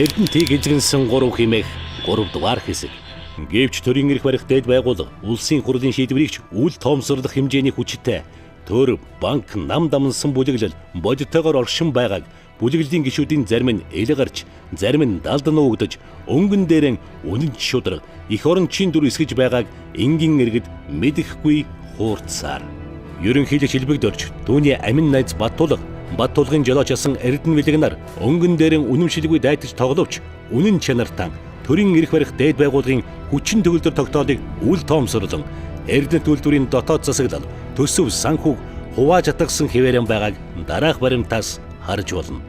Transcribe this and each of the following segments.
Эрдэнтийг эзэгнсэн 3 хэмээх 3 дугаар хэсэг. Гэвч төрийн эрх барих дээд байгууллага улсын хурлын шийдвэрийг ч үл тоомсорлох хэмжээний хүчтэй төр, банк, нам дамнсан бүлэглэл бодитойгоор оршин байгааг бүлэглэлийн гишүүдийн зарим нь эл гарч, зарим нь далд нуугдаж, өнгөн дээрэн үнэн шударга их орончийн дүр эсгэж байгааг энгийн иргэд мэдэхгүй хуурцсаар. Ерөнхийлөгч Илбэгдөрч түүний амин найз Баттулгын жолооч асан Эрдэнэ Вэлгэнаар өнгөн дээрэн үнэмшилгүй дайтаж тогловч үнэн чанартан төрийн эрх барих дээд байгууллагын хүчин төгөлдөр тогтоолыг үл тоомсорлон Эрдэнэт үйлдвэрийн дотоод засаглал төсөв санхүүг хувааж атгсан хэвээрэн байгааг дараах баримтаас харж болно.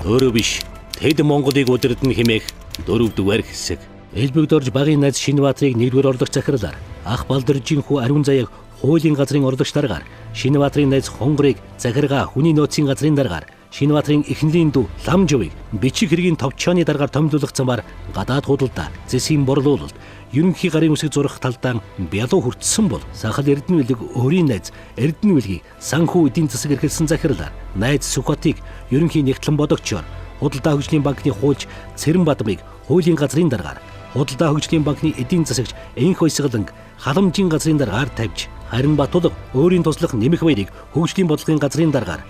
Өөрөө биш тэд Монголыг удирдна хэмээх 4 дугаар хэсэг. Элбэгдорж багийн найз Шинбаатрыг 1-р орлогч захирлаар, ах Балдыржийн хүү Ариун Заяаг хуулийн газрын орлогч даргаар, Шинбаатрын найз Хонгорыг захиргаа хүний нөөцийн газрын даргаар, Шинбаатрын эхнэлийн дүү Ламжовыг бичиг хэргийн товчооны даргаар томилуулах замаар гадаад худалдаа, зэсийн борлуулалт, ерөнхий гарын үсэг зурах талдаа бялуу хүртсэн бол Сахал Эрдэнэ Вэлэг өөрийн найз Эрдэнэ Вэлгийг санхүү эдийн засаг эрхэлсэн захирлаар, найз Сүхбатыг ерөнхий нэгтлэн бодогчоор, худалдаа хөгжлийн банкны хуульч Цэрэн Бадмыг хуулийн газрын даргаар, худалдаа хөгжлийн банкны эдийн засагч Энх Баясгаланг халамжийн газрын даргаар тавьж, харин Батулга өөрийн туслах Нэмэх Баярыг хөгжлийн бодлогын газрын даргаар,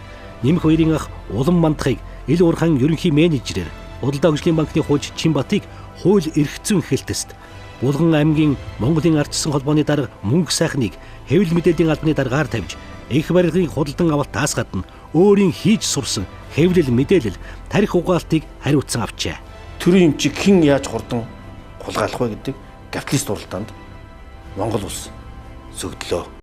Нэмэх Баярын ах Улам Мандахыг Ил Уурхан ерөнхий менежерээр, худалдаа хөгжлийн банкны хуульч Чимбатыг хууль эрх зүйн хэлтэст, Булган аймгийн Монголын ардчсан холбооны дарга Мөнгө сайхныг хэвлэл мэдээллийн албаны даргаар тавьж, их барилгын худалдан авалтаас гадна өөрийн хийж сурсан хэвлэл мэдээлэл тарих угаалтыг хариуцсан авчээ. Төрийн эмчийг хэн яаж хурдан хулгайлах вэ гэдэг капиталист уралдаанд Монгол улс сөгдлөө.